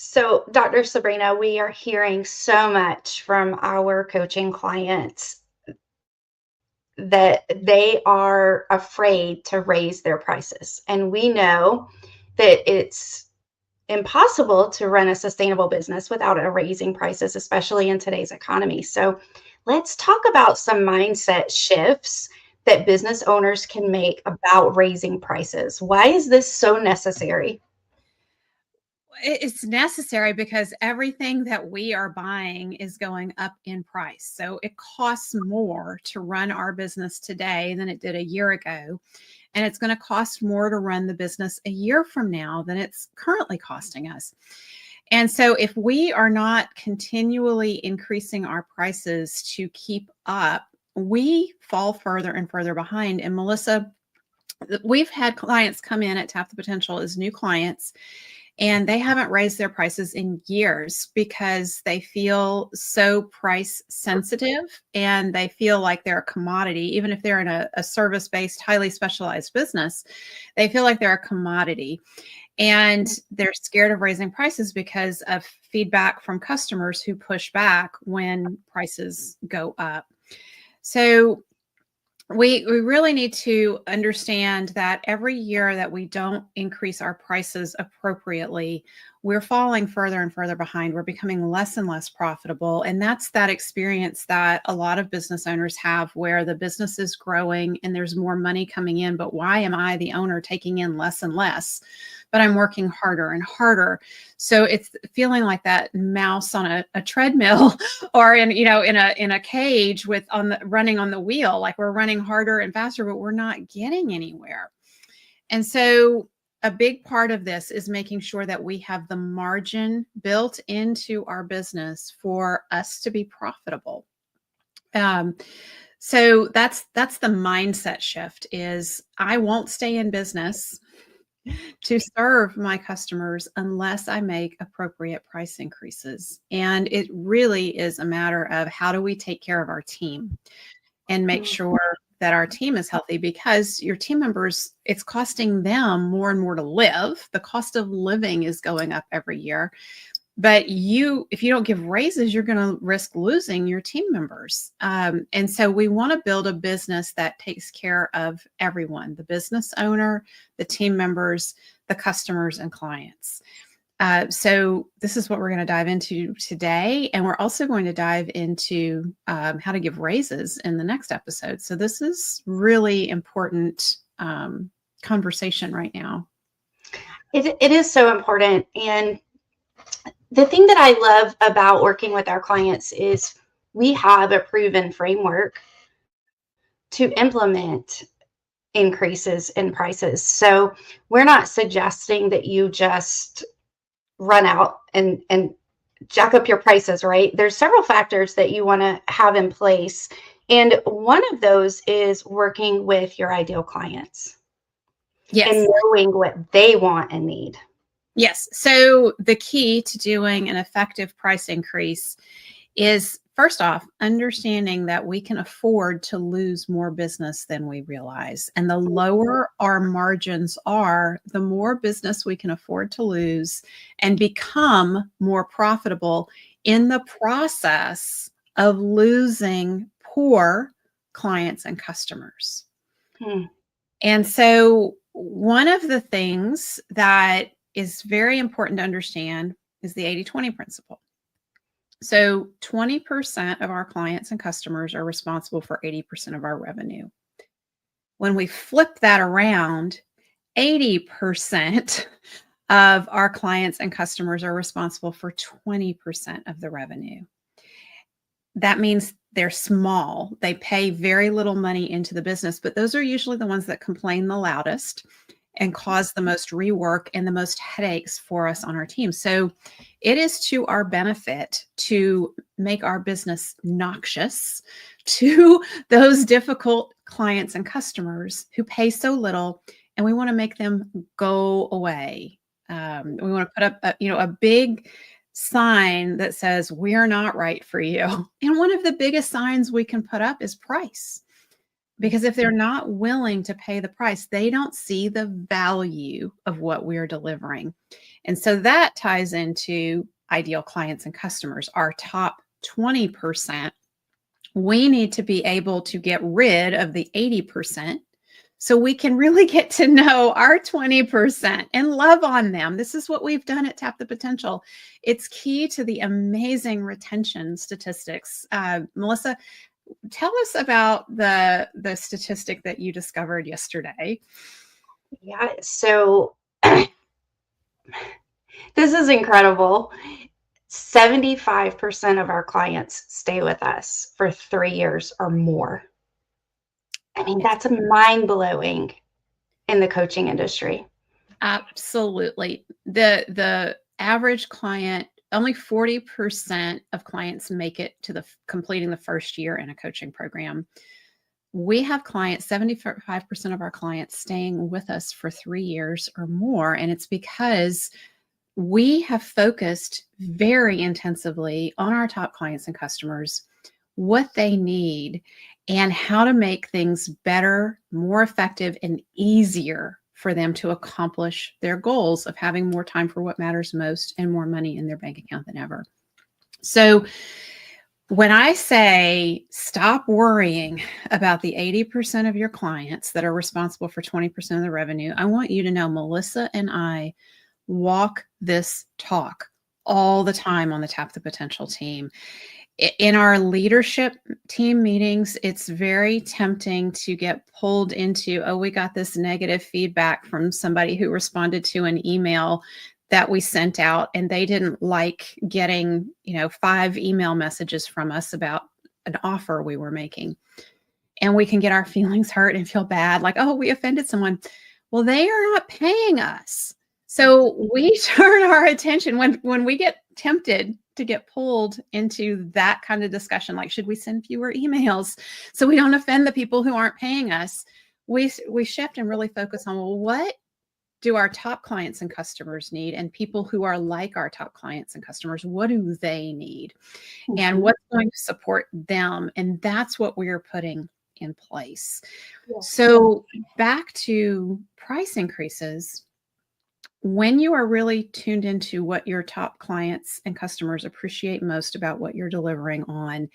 So, Dr. Sabrina, we are hearing so much from our coaching clients that they are afraid to raise their prices. And we know that it's impossible to run a sustainable business without raising prices, especially in today's economy. So, let's talk about some mindset shifts that business owners can make about raising prices. Why is this so necessary? It's necessary because everything that we are buying is going up in price. So it costs more to run our business today than it did a year ago. And it's going to cost more to run the business a year from now than it's currently costing us. And so if we are not continually increasing our prices to keep up, we fall further and further behind. And Melissa, we've had clients come in at Tap the Potential as new clients, and they haven't raised their prices in years because they feel so price sensitive and they feel like they're a commodity. Even if they're in a service-based, highly specialized business, they feel like they're a commodity. And they're scared of raising prices because of feedback from customers who push back when prices go up. So we really need to understand that every year that we don't increase our prices appropriately, we're falling further and further behind. We're becoming less and less profitable. And that's that experience that a lot of business owners have where the business is growing and there's more money coming in. But why am I, the owner, taking in less and less? But I'm working harder and harder. So it's feeling like that mouse on a treadmill or in a cage with running on the wheel, like we're running harder and faster, but we're not getting anywhere. And so a big part of this is making sure that we have the margin built into our business for us to be profitable. So that's the mindset shift is I won't stay in business to serve my customers unless I make appropriate price increases. And it really is a matter of how do we take care of our team and make sure that our team is healthy, because your team members, it's costing them more and more to live. The cost of living is going up every year. But if you don't give raises, you're going to risk losing your team members. And so we want to build a business that takes care of everyone, the business owner, the team members, the customers, and clients. So this is what we're going to dive into today. And we're also going to dive into how to give raises in the next episode. So this is really important conversation right now. It is so important. And the thing that I love about working with our clients is we have a proven framework to implement increases in prices. So we're not suggesting that you just run out and jack up your prices, right? There's several factors that you want to have in place. And one of those is working with your ideal clients. Yes. And knowing what they want and need. Yes. So the key to doing an effective price increase is, first off, understanding that we can afford to lose more business than we realize. And the lower our margins are, the more business we can afford to lose and become more profitable in the process of losing poor clients and customers. And so one of the things that is very important to understand is the 80-20 principle. So 20% of our clients and customers are responsible for 80% of our revenue. When we flip that around, 80% of our clients and customers are responsible for 20% of the revenue. That means they're small. They pay very little money into the business, but those are usually the ones that complain the loudest and cause the most rework and the most headaches for us on our team. So it is to our benefit to make our business noxious to those difficult clients and customers who pay so little, and we want to make them go away. We want to put up a big sign that says, we're not right for you. And one of the biggest signs we can put up is price. Because if they're not willing to pay the price, they don't see the value of what we're delivering. And so that ties into ideal clients and customers, our top 20%. We need to be able to get rid of the 80% so we can really get to know our 20% and love on them. This is what we've done at Tap the Potential. It's key to the amazing retention statistics. Melissa, tell us about the statistic that you discovered yesterday. Yeah, so this is incredible. 75% of our clients stay with us for 3 years or more. I mean, that's mind-blowing in the coaching industry. Absolutely. The average client, only 40% of clients make it to the completing the first year in a coaching program. We have clients, 75% of our clients staying with us for 3 years or more. And it's because we have focused very intensively on our top clients and customers, what they need, and how to make things better, more effective, and easier for them to accomplish their goals of having more time for what matters most and more money in their bank account than ever. So when I say stop worrying about the 80% of your clients that are responsible for 20% of the revenue, I want you to know Melissa and I walk this talk all the time on the Tap the Potential team. In our leadership team meetings, it's very tempting to get pulled into, oh, we got this negative feedback from somebody who responded to an email that we sent out, and they didn't like getting, 5 email messages from us about an offer we were making. And we can get our feelings hurt and feel bad, like, oh, we offended someone. Well, they are not paying us. So we turn our attention when we get tempted to get pulled into that kind of discussion, like, should we send fewer emails so we don't offend the people who aren't paying us? We shift and really focus on, well, what do our top clients and customers need? And people who are like our top clients and customers, what do they need? Mm-hmm. And what's going to support them? And that's what we're putting in place. Yeah. So back to price increases. When you are really tuned into what your top clients and customers appreciate most about what you're delivering on,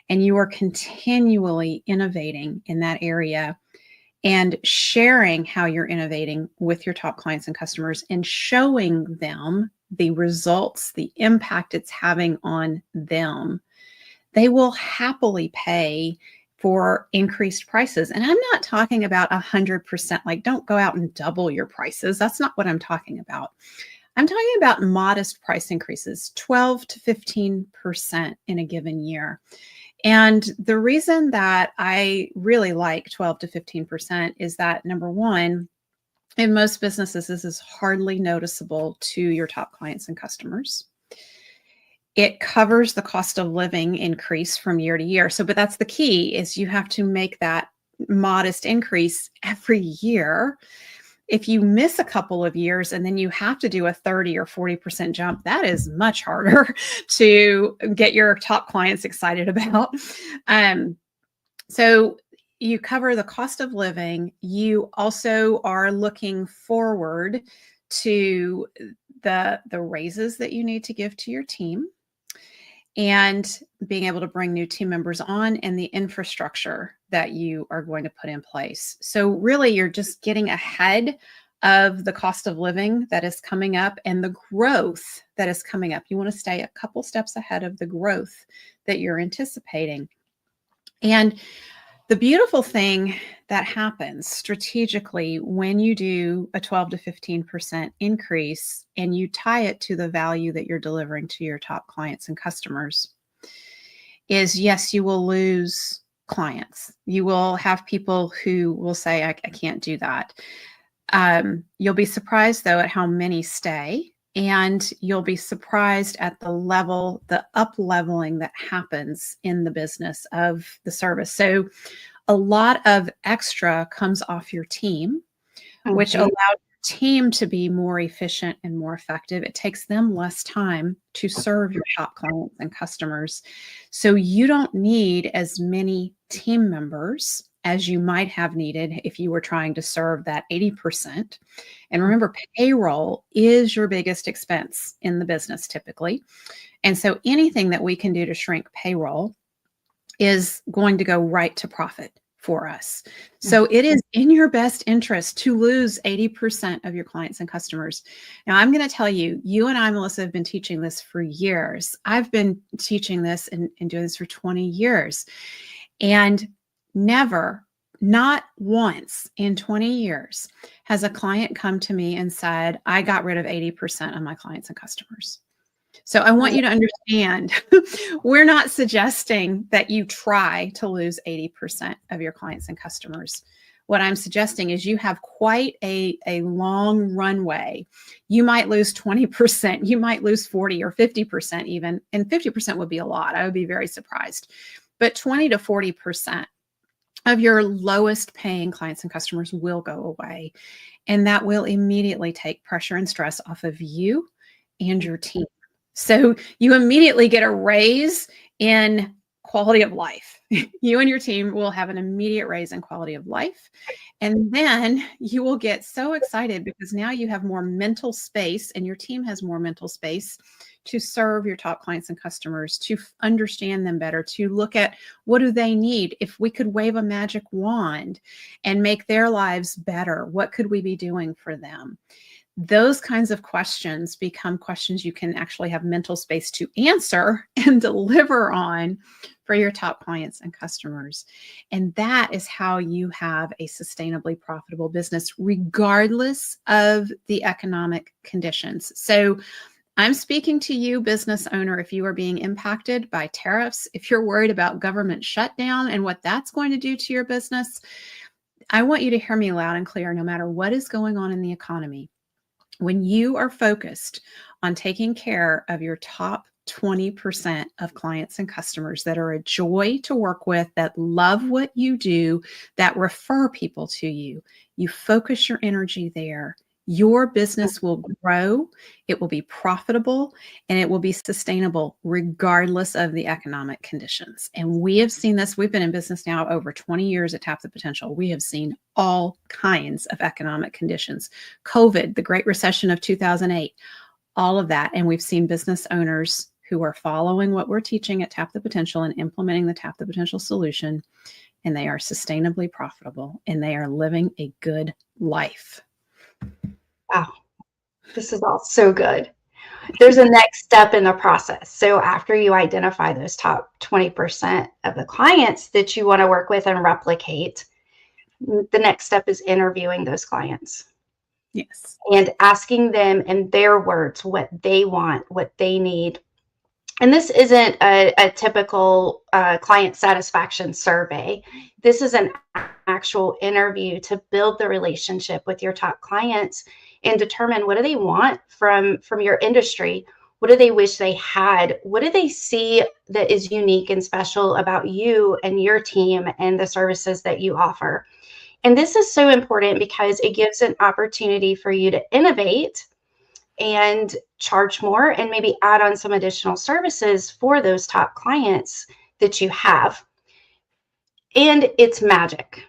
and you are continually innovating in that area and sharing how you're innovating with your top clients and customers and showing them the results, the impact it's having on them, they will happily pay for increased prices. And I'm not talking about 100%, like don't go out and double your prices. That's not what I'm talking about. I'm talking about modest price increases, 12 to 15% in a given year. And the reason that I really like 12 to 15% is that, number one, in most businesses, this is hardly noticeable to your top clients and customers. It covers the cost of living increase from year to year. But that's the key, is you have to make that modest increase every year. If you miss a couple of years and then you have to do a 30 or 40% jump, that is much harder to get your top clients excited about. So you cover the cost of living. You also are looking forward to the raises that you need to give to your team, and being able to bring new team members on, and the infrastructure that you are going to put in place. So really, you're just getting ahead of the cost of living that is coming up and the growth that is coming up. You want to stay a couple steps ahead of the growth that you're anticipating. And the beautiful thing that happens strategically when you do a 12 to 15% increase and you tie it to the value that you're delivering to your top clients and customers is, yes, you will lose clients. You will have people who will say, I can't do that. You'll be surprised, though, at how many stay. And you'll be surprised at the up-leveling that happens in the business of the service. So a lot of extra comes off your team, which allows your team to be more efficient and more effective. It takes them less time to serve your top clients and customers. So you don't need as many team members as you might have needed if you were trying to serve that 80%. And remember, payroll is your biggest expense in the business typically. And so anything that we can do to shrink payroll is going to go right to profit for us. So it is in your best interest to lose 80% of your clients and customers. Now, I'm going to tell you, you and I, Melissa, have been teaching this for years. I've been teaching this and doing this for 20 years. And never, not once in 20 years, has a client come to me and said, I got rid of 80% of my clients and customers. So I want you to understand, we're not suggesting that you try to lose 80% of your clients and customers. What I'm suggesting is you have quite a long runway. You might lose 20%, you might lose 40 or 50% even, and 50% would be a lot. I would be very surprised. But 20 to 40% of your lowest paying clients and customers will go away. And that will immediately take pressure and stress off of you and your team. So you immediately get a raise in quality of life. You and your team will have an immediate raise in quality of life. And then you will get so excited because now you have more mental space and your team has more mental space to serve your top clients and customers, to understand them better, to look at what do they need. If we could wave a magic wand and make their lives better, what could we be doing for them? Those kinds of questions become questions you can actually have mental space to answer and deliver on for your top clients and customers. And that is how you have a sustainably profitable business, regardless of the economic conditions. So I'm speaking to you, business owner, if you are being impacted by tariffs, if you're worried about government shutdown and what that's going to do to your business, I want you to hear me loud and clear, no matter what is going on in the economy. When you are focused on taking care of your top 20% of clients and customers that are a joy to work with, that love what you do, that refer people to you, you focus your energy there, your business will grow, it will be profitable, and it will be sustainable regardless of the economic conditions. And we have seen this. We've been in business now over 20 years at Tap the Potential. We have seen all kinds of economic conditions. COVID, the Great Recession of 2008, all of that. And we've seen business owners who are following what we're teaching at Tap the Potential and implementing the Tap the Potential solution, and they are sustainably profitable and they are living a good life. Wow, this is all so good. There's a next step in the process. So after you identify those top 20% of the clients that you want to work with and replicate, the next step is interviewing those clients. Yes. And asking them in their words what they want, what they need. And this isn't a typical client satisfaction survey. This is an actual interview to build the relationship with your top clients and determine what do they want from your industry? What do they wish they had? What do they see that is unique and special about you and your team and the services that you offer? And this is so important because it gives an opportunity for you to innovate and charge more and maybe add on some additional services for those top clients that you have. And it's magic,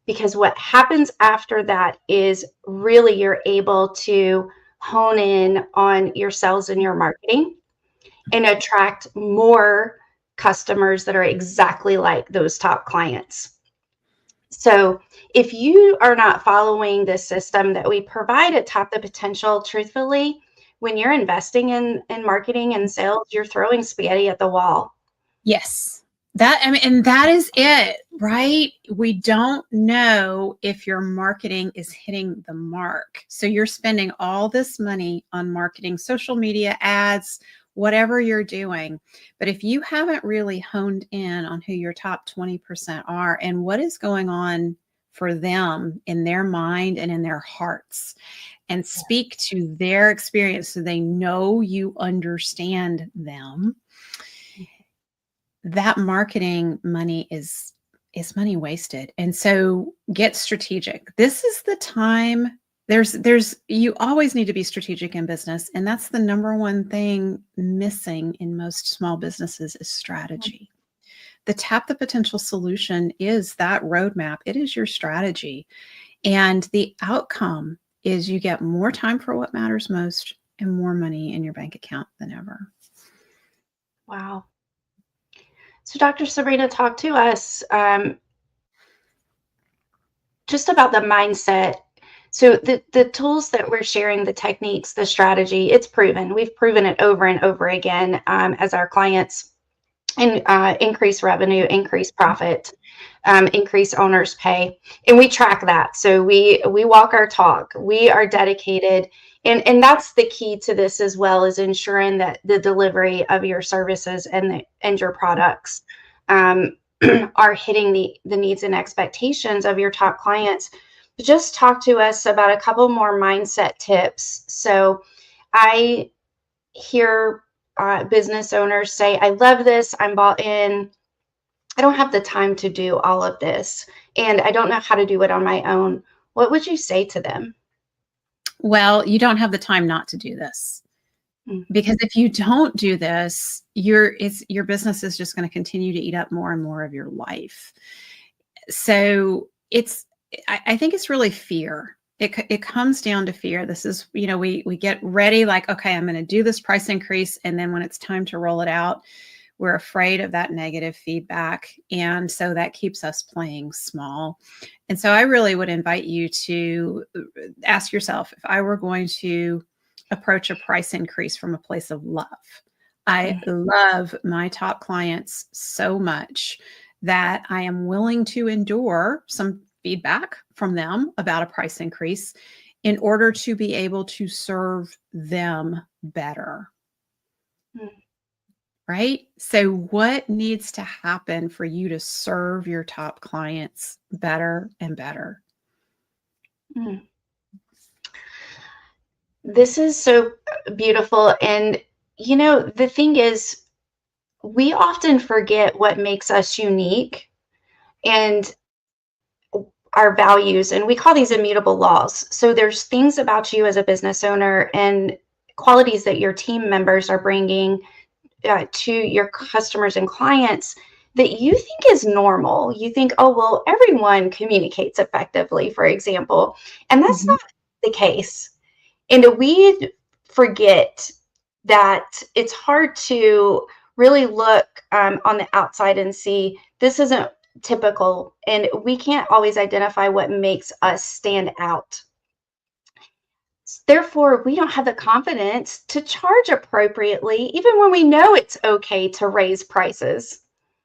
because what happens after that is really you're able to hone in on your sales and your marketing and attract more customers that are exactly like those top clients. So if you are not following the system that we provide at Tap the Potential, truthfully, when you're investing in marketing and sales, you're throwing spaghetti at the wall. Yes. And that is it, right? We don't know if your marketing is hitting the mark. So you're spending all this money on marketing, social media ads, whatever you're doing. But if you haven't really honed in on who your top 20% are and what is going on for them in their mind and in their hearts, and speak to their experience so they know you understand them, that marketing money is money wasted. And so get strategic. This is the time. You always need to be strategic in business. And that's the number one thing missing in most small businesses is strategy. The Tap the Potential solution is that roadmap. It is your strategy. And the outcome is you get more time for what matters most and more money in your bank account than ever. Wow. So Dr. Sabrina, talk to us just about the mindset. So the tools that we're sharing, the techniques, the strategy, it's proven. We've proven it over and over again as our clients increase revenue, increase profit, increase owners pay, and we track that. So we walk our talk. We are dedicated, and that's the key to this as well, is ensuring that the delivery of your services and your products are hitting the needs and expectations of your top clients. Just talk to us about a couple more mindset tips. So I hear business owners say, I love this, I'm bought in, I don't have the time to do all of this, and I don't know how to do it on my own. What would you say to them? Well, you don't have the time not to do this. Because if you don't do this, your business is just going to continue to eat up more and more of your life. So I think it's really fear. It comes down to fear. This is, we get ready like, okay, I'm going to do this price increase. And then when it's time to roll it out, we're afraid of that negative feedback. And so that keeps us playing small. And so I really would invite you to ask yourself, if I were going to approach a price increase from a place of love. I love my top clients so much that I am willing to endure some feedback from them about a price increase in order to be able to serve them better. Right? So what needs to happen for you to serve your top clients better and better? This is so beautiful. And, the thing is, we often forget what makes us unique and our values, and we call these immutable laws. So there's things about you as a business owner and qualities that your team members are bringing to your customers and clients that you think is normal. You think, oh, well, everyone communicates effectively, for example, and that's not the case. And we forget that it's hard to really look on the outside and see this isn't typical, and we can't always identify what makes us stand out. Therefore, we don't have the confidence to charge appropriately, even when we know it's okay to raise prices.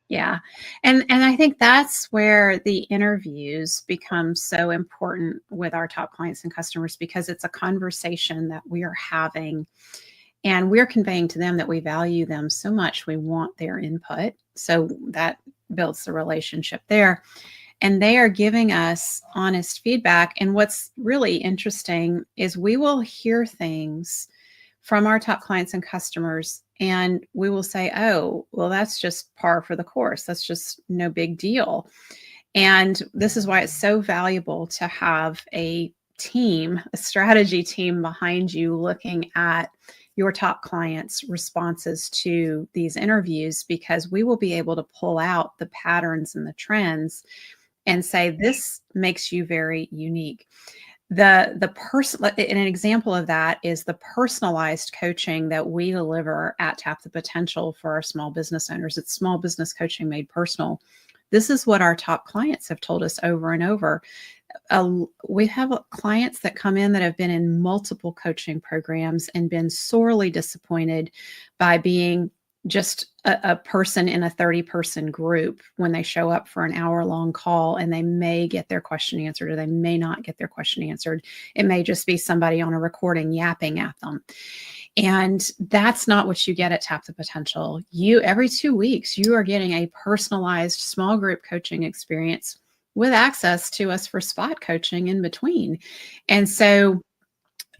Yeah. And I think that's where the interviews become so important with our top clients and customers, because it's a conversation that we are having and we're conveying to them that we value them so much. We want their input. So that builds the relationship there. And they are giving us honest feedback. And what's really interesting is we will hear things from our top clients and customers, and we will say, oh, well, that's just par for the course. That's just no big deal. And this is why it's so valuable to have a team, a strategy team behind you looking at your top clients' responses to these interviews, because we will be able to pull out the patterns and the trends and say, this makes you very unique. The person, an example of that is the personalized coaching that we deliver at Tap the Potential for our small business owners. It's small business coaching made personal. This is what our top clients have told us over and over. We have clients that come in that have been in multiple coaching programs and been sorely disappointed by being just a person in a 30-person group when they show up for an hour-long call, and they may get their question answered or they may not get their question answered. It may just be somebody on a recording yapping at them. And that's not what you get at Tap the Potential. Every 2 weeks, you are getting a personalized small group coaching experience with access to us for spot coaching in between. And so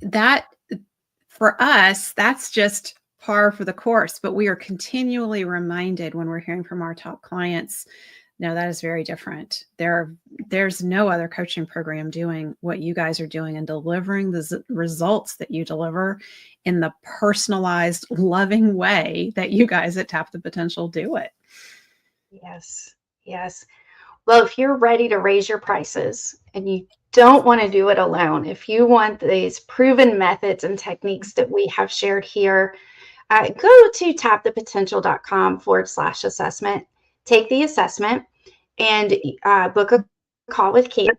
that, for us, that's just par for the course, but we are continually reminded when we're hearing from our top clients, no, that is very different. There's no other coaching program doing what you guys are doing and delivering the results that you deliver in the personalized, loving way that you guys at Tap the Potential do it. Yes. Yes. Well, if you're ready to raise your prices and you don't want to do it alone, if you want these proven methods and techniques that we have shared here, go to tapthepotential.com/assessment, take the assessment, and book a call with Kate.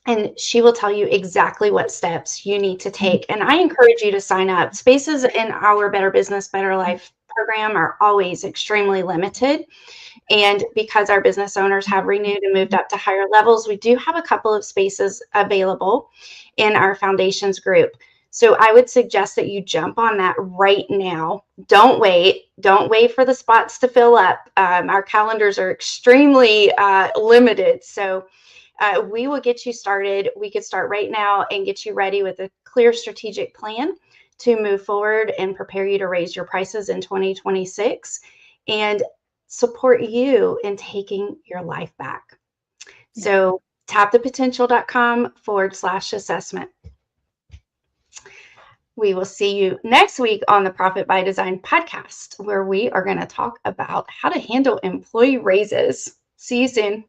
And she will tell you exactly what steps you need to take. And I encourage you to sign up. Spaces in our Better Business, Better Life program are always extremely limited. And because our business owners have renewed and moved up to higher levels, we do have a couple of spaces available in our foundations group. So I would suggest that you jump on that right now. Don't wait. Don't wait for the spots to fill up. Our calendars are extremely limited. So we will get you started. We could start right now and get you ready with a clear strategic plan to move forward and prepare you to raise your prices in 2026 and support you in taking your life back. Yeah. So tapthepotential.com/assessment. We will see you next week on the Profit by Design podcast, where we are going to talk about how to handle employee raises. See you soon.